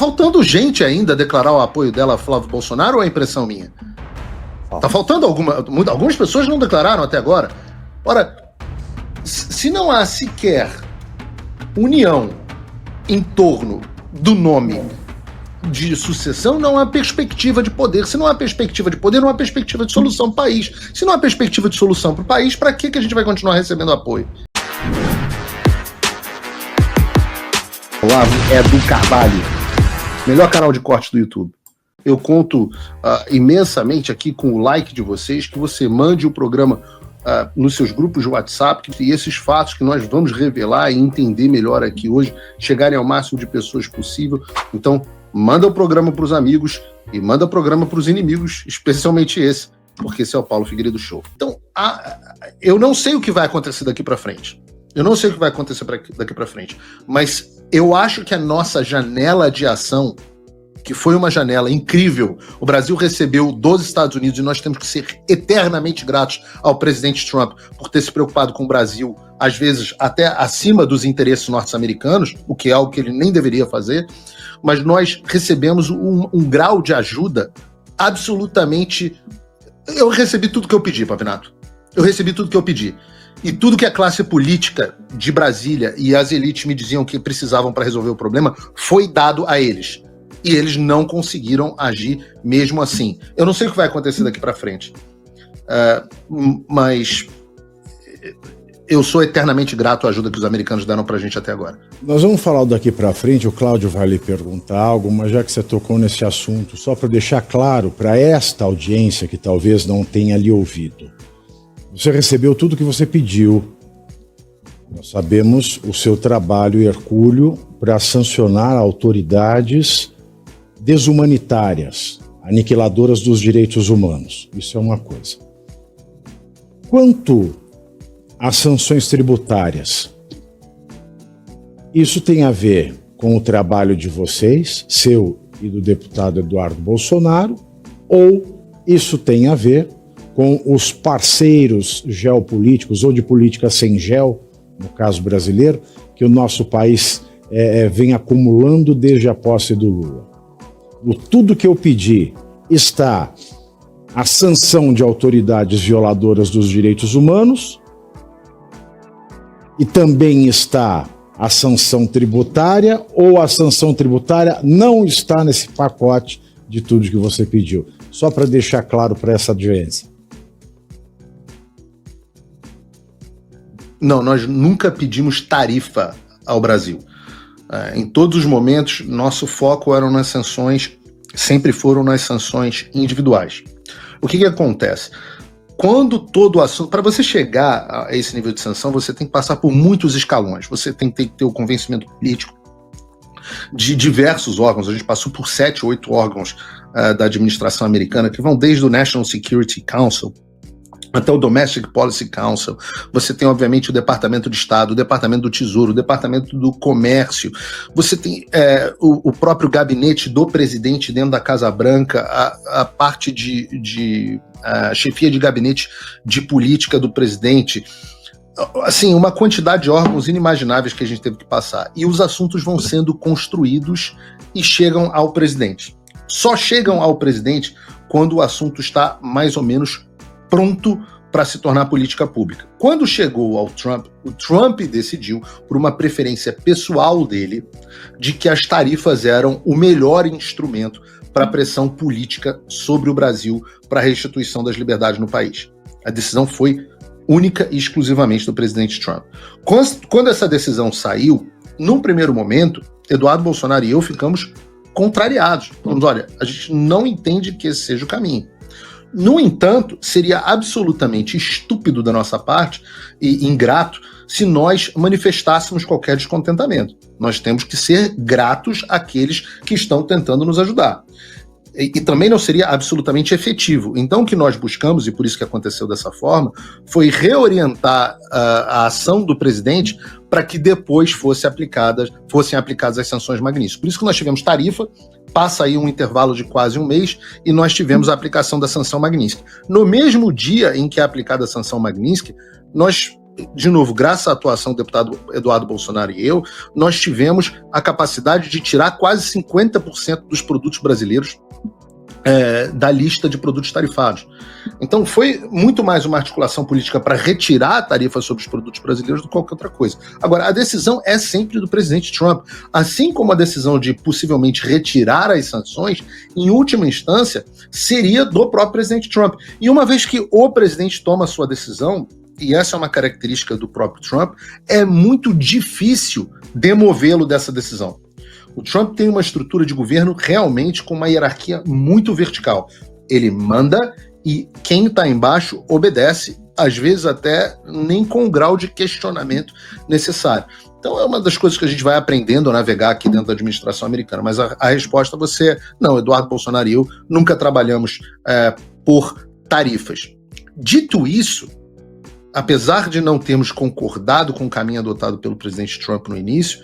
faltando gente ainda declarar o apoio dela a Flávio Bolsonaro ou é impressão minha? Tá faltando algumas pessoas não declararam até agora. Ora, se não há sequer união em torno do nome de sucessão, não há perspectiva de poder. Se não há perspectiva de poder, não há perspectiva de solução para o país. Se não há perspectiva de solução para o país, para que a gente vai continuar recebendo apoio? Olavo Edu Carvalho, melhor canal de corte do YouTube. Eu conto imensamente aqui com o like de vocês, que você mande o programa nos seus grupos de WhatsApp, e esses fatos que nós vamos revelar e entender melhor aqui hoje, chegarem ao máximo de pessoas possível. Então, manda o programa para os amigos e manda o programa para os inimigos, especialmente esse, porque esse é o Paulo Figueiredo Show. Então, eu não sei o que vai acontecer daqui para frente. Mas eu acho que a nossa janela de ação, que foi uma janela incrível, o Brasil recebeu dos Estados Unidos e nós temos que ser eternamente gratos ao presidente Trump por ter se preocupado com o Brasil, às vezes até acima dos interesses norte-americanos, o que é algo que ele nem deveria fazer, mas nós recebemos um grau de ajuda absolutamente... Eu recebi tudo que eu pedi, Pavinato. E tudo que a classe política de Brasília e as elites me diziam que precisavam para resolver o problema foi dado a eles. E eles não conseguiram agir mesmo assim. Eu não sei o que vai acontecer daqui para frente. Mas eu sou eternamente grato à ajuda que os americanos deram para a gente até agora. Nós vamos falar daqui para frente, o Cláudio vai lhe perguntar algo, mas já que você tocou nesse assunto, só para deixar claro para esta audiência que talvez não tenha lhe ouvido. Você recebeu tudo que você pediu. Nós sabemos o seu trabalho hercúleo para sancionar autoridades desumanitárias, aniquiladoras dos direitos humanos. Isso é uma coisa. Quanto às sanções tributárias, isso tem a ver com o trabalho de vocês, seu e do deputado Eduardo Bolsonaro, ou isso tem a ver com os parceiros geopolíticos ou de política sem gel, no caso brasileiro, que o nosso país vem acumulando desde a posse do Lula. No tudo que eu pedi está a sanção de autoridades violadoras dos direitos humanos e também está a sanção tributária, ou a sanção tributária não está nesse pacote de tudo que você pediu. Só para deixar claro para essa audiência. Não, nós nunca pedimos tarifa ao Brasil. Em todos os momentos, nosso foco eram nas sanções, sempre foram nas sanções individuais. O que acontece? Quando todo o assunto... Para você chegar a esse nível de sanção, você tem que passar por muitos escalões. Você tem que ter o convencimento político de diversos órgãos. A gente passou por 7, 8 órgãos da administração americana, que vão desde o National Security Council até o Domestic Policy Council. Você tem, obviamente, o Departamento de Estado, o Departamento do Tesouro, o Departamento do Comércio. Você tem o próprio gabinete do presidente dentro da Casa Branca, a parte de chefia de gabinete de política do presidente. Assim, uma quantidade de órgãos inimagináveis que a gente teve que passar. E os assuntos vão sendo construídos e chegam ao presidente. Só chegam ao presidente quando o assunto está mais ou menos pronto para se tornar política pública. Quando chegou ao Trump, o Trump decidiu, por uma preferência pessoal dele, de que as tarifas eram o melhor instrumento para a pressão política sobre o Brasil para a restituição das liberdades no país. A decisão foi única e exclusivamente do presidente Trump. Quando essa decisão saiu, num primeiro momento, Eduardo Bolsonaro e eu ficamos contrariados. Falamos, olha, a gente não entende que esse seja o caminho. No entanto, seria absolutamente estúpido da nossa parte e ingrato se nós manifestássemos qualquer descontentamento. Nós temos que ser gratos àqueles que estão tentando nos ajudar. E também não seria absolutamente efetivo. Então, o que nós buscamos, e por isso que aconteceu dessa forma, foi reorientar a ação do presidente para que depois fossem aplicadas as sanções Magnitsky. Por isso que nós tivemos tarifa, passa aí um intervalo de quase um mês, e nós tivemos a aplicação da sanção Magnitsky. No mesmo dia em que é aplicada a sanção Magnitsky, de novo, graças à atuação do deputado Eduardo Bolsonaro e eu, nós tivemos a capacidade de tirar quase 50% dos produtos brasileiros da lista de produtos tarifados. Então foi muito mais uma articulação política para retirar a tarifa sobre os produtos brasileiros do que qualquer outra coisa. Agora, a decisão é sempre do presidente Trump, assim como a decisão de possivelmente retirar as sanções, em última instância, seria do próprio presidente Trump. E uma vez que o presidente toma a sua decisão, e essa é uma característica do próprio Trump, é muito difícil demovê-lo dessa decisão. O Trump tem uma estrutura de governo realmente com uma hierarquia muito vertical. Ele manda e quem está embaixo obedece, às vezes até nem com o grau de questionamento necessário. Então é uma das coisas que a gente vai aprendendo a navegar aqui dentro da administração americana. Mas a resposta você não, Eduardo Bolsonaro e eu nunca trabalhamos por tarifas. Dito isso, apesar de não termos concordado com o caminho adotado pelo presidente Trump no início,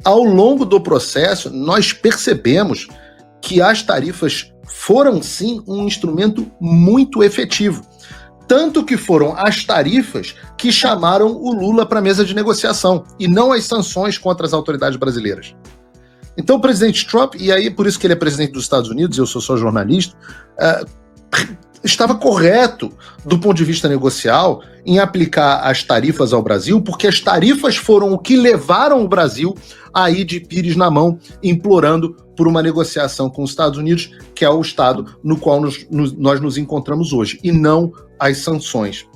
ao longo do processo, nós percebemos que as tarifas foram, sim, um instrumento muito efetivo. Tanto que foram as tarifas que chamaram o Lula para a mesa de negociação, e não as sanções contra as autoridades brasileiras. Então o presidente Trump, e aí por isso que ele é presidente dos Estados Unidos, eu sou só jornalista, estava correto do ponto de vista negocial em aplicar as tarifas ao Brasil, porque as tarifas foram o que levaram o Brasil a ir de pires na mão, implorando por uma negociação com os Estados Unidos, que é o estado no qual nós nos encontramos hoje, e não as sanções.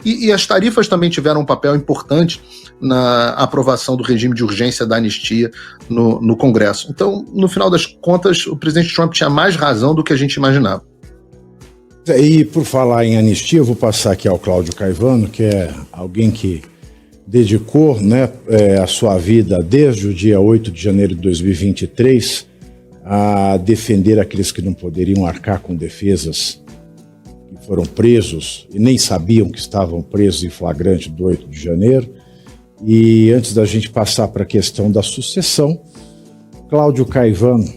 E as tarifas também tiveram um papel importante na aprovação do regime de urgência da anistia no Congresso. Então, no final das contas, o presidente Trump tinha mais razão do que a gente imaginava. E por falar em anistia, eu vou passar aqui ao Cláudio Caivano, que é alguém que dedicou, né, a sua vida desde o dia 8 de janeiro de 2023 a defender aqueles que não poderiam arcar com defesas, que foram presos e nem sabiam que estavam presos em flagrante do 8 de janeiro. E antes da gente passar para a questão da sucessão, Cláudio Caivano.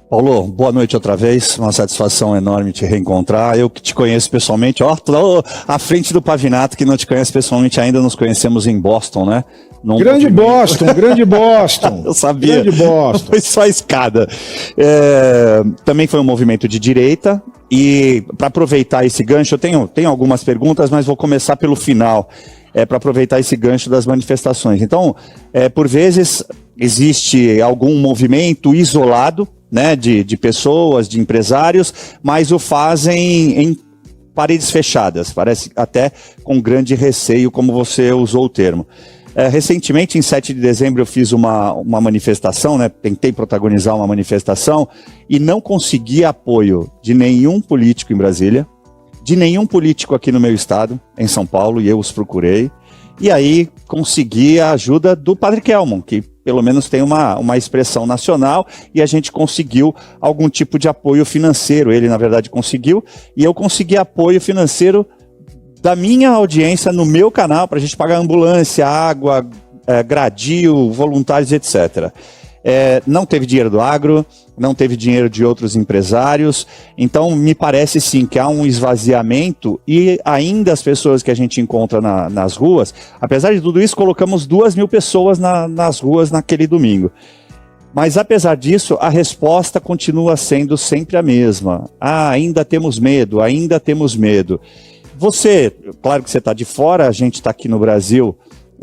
Paulo, boa noite outra vez, uma satisfação enorme te reencontrar. Eu que te conheço pessoalmente, tô à frente do Pavinato, que não te conhece pessoalmente ainda, nos conhecemos em Boston, né? Grande Boston! Eu sabia, Grande Boston. Foi só a escada. Também foi um movimento de direita, e para aproveitar esse gancho, eu tenho algumas perguntas, mas vou começar pelo final. Para aproveitar esse gancho das manifestações. Então, por vezes, existe algum movimento isolado, né, de pessoas, de empresários, mas o fazem em paredes fechadas, parece até com grande receio, como você usou o termo. Recentemente, em 7 de dezembro, eu fiz uma manifestação, né, tentei protagonizar uma manifestação e não consegui apoio de nenhum político em Brasília, de nenhum político aqui no meu estado, em São Paulo, e eu os procurei. E aí consegui a ajuda do Padre Kelmon, que pelo menos tem uma expressão nacional, e a gente conseguiu algum tipo de apoio financeiro. Ele, na verdade, conseguiu, e eu consegui apoio financeiro da minha audiência no meu canal, para a gente pagar ambulância, água, gradil, voluntários, etc. Não teve dinheiro do agro, não teve dinheiro de outros empresários, então me parece sim que há um esvaziamento, e ainda as pessoas que a gente encontra nas ruas, apesar de tudo isso, colocamos 2.000 pessoas nas ruas naquele domingo. Mas apesar disso, a resposta continua sendo sempre a mesma. Ainda temos medo, ainda temos medo. Você, claro que você está de fora, a gente está aqui no Brasil,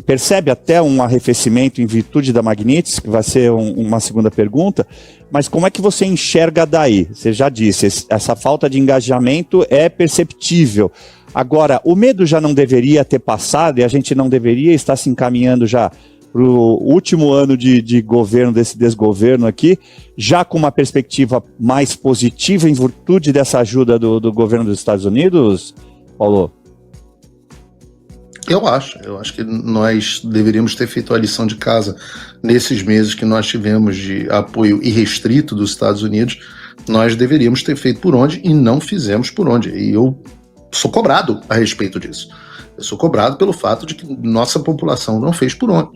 percebe até um arrefecimento em virtude da Magnitsky, que vai ser uma segunda pergunta, mas como é que você enxerga daí? Você já disse, essa falta de engajamento é perceptível. Agora, o medo já não deveria ter passado e a gente não deveria estar se encaminhando já para o último ano de governo, desse desgoverno aqui, já com uma perspectiva mais positiva em virtude dessa ajuda do governo dos Estados Unidos, Paulo? Eu acho que nós deveríamos ter feito a lição de casa nesses meses que nós tivemos de apoio irrestrito dos Estados Unidos. Nós deveríamos ter feito por onde e não fizemos por onde. E eu sou cobrado a respeito disso. Eu sou cobrado pelo fato de que nossa população não fez por onde.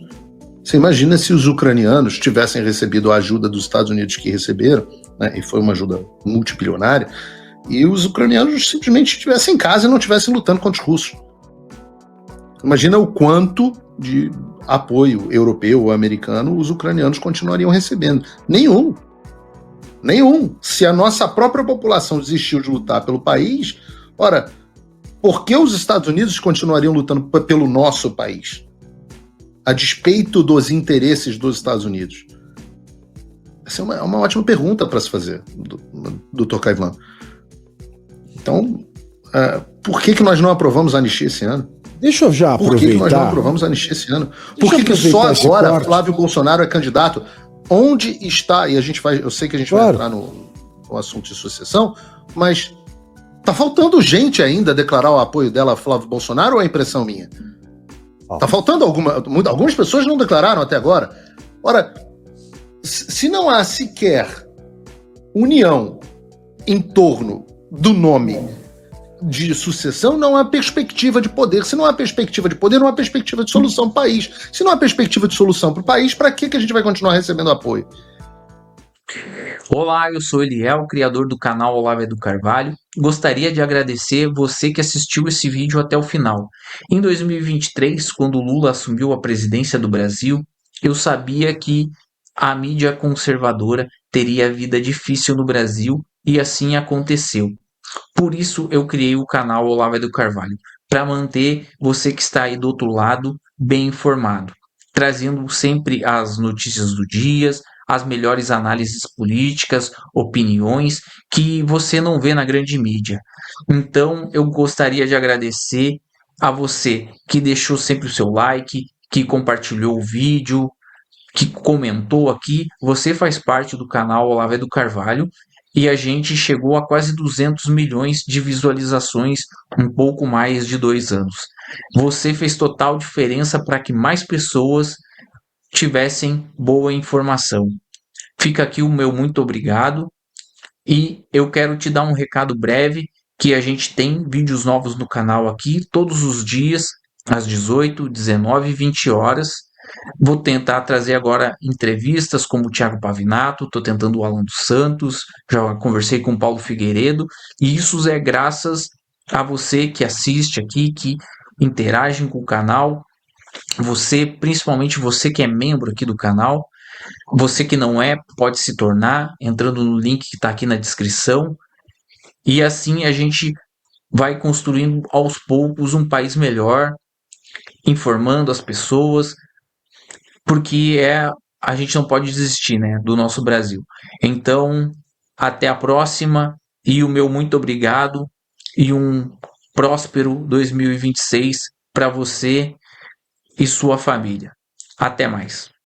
Você imagina se os ucranianos tivessem recebido a ajuda dos Estados Unidos que receberam, né, e foi uma ajuda multibilionária, e os ucranianos simplesmente estivessem em casa e não estivessem lutando contra os russos. Imagina o quanto de apoio europeu ou americano os ucranianos continuariam recebendo. Nenhum. Se a nossa própria população desistiu de lutar pelo país, ora, por que os Estados Unidos continuariam lutando pelo nosso país? A despeito dos interesses dos Estados Unidos? Essa é uma ótima pergunta para se fazer, Dr. Caivlan. Então, por que nós não aprovamos a anistia esse ano? Deixa eu já aproveitar. Por que nós não aprovamos a anistia esse ano? Por que só agora Flávio Bolsonaro é candidato? Onde está, e eu sei que a gente vai entrar no assunto de sucessão, mas tá faltando gente ainda declarar o apoio dela a Flávio Bolsonaro, ou é impressão minha? Tá faltando algumas pessoas não declararam até agora. Ora, se não há sequer união em torno do nome de sucessão, não há perspectiva de poder. Se não há perspectiva de poder, não há perspectiva de solução para o país. Se não há perspectiva de solução para o país, para que a gente vai continuar recebendo apoio? Olá, eu sou Eliel, criador do canal Olavo do Carvalho. Gostaria de agradecer você que assistiu esse vídeo até o final. Em 2023, quando Lula assumiu a presidência do Brasil, eu sabia que a mídia conservadora teria vida difícil no Brasil, e assim aconteceu. Por isso eu criei o canal Olavo do Carvalho, para manter você que está aí do outro lado bem informado, trazendo sempre as notícias do dia, as melhores análises políticas, opiniões que você não vê na grande mídia. Então eu gostaria de agradecer a você que deixou sempre o seu like, que compartilhou o vídeo, que comentou aqui. Você faz parte do canal Olavo do Carvalho e a gente chegou a quase 200 milhões de visualizações em pouco mais de 2 anos. Você fez total diferença para que mais pessoas tivessem boa informação. Fica aqui o meu muito obrigado e eu quero te dar um recado breve, que a gente tem vídeos novos no canal aqui todos os dias às 18, 19 e 20 horas. Vou tentar trazer agora entrevistas como o Thiago Pavinato, estou tentando o Alan dos Santos, já conversei com o Paulo Figueiredo, e isso é graças a você que assiste aqui, que interage com o canal, você, principalmente você que é membro aqui do canal. Você que não é, pode se tornar, entrando no link que está aqui na descrição, e assim a gente vai construindo aos poucos um país melhor, informando as pessoas, porque a gente não pode desistir, né, do nosso Brasil. Então, até a próxima, e o meu muito obrigado, e um próspero 2026 para você e sua família. Até mais.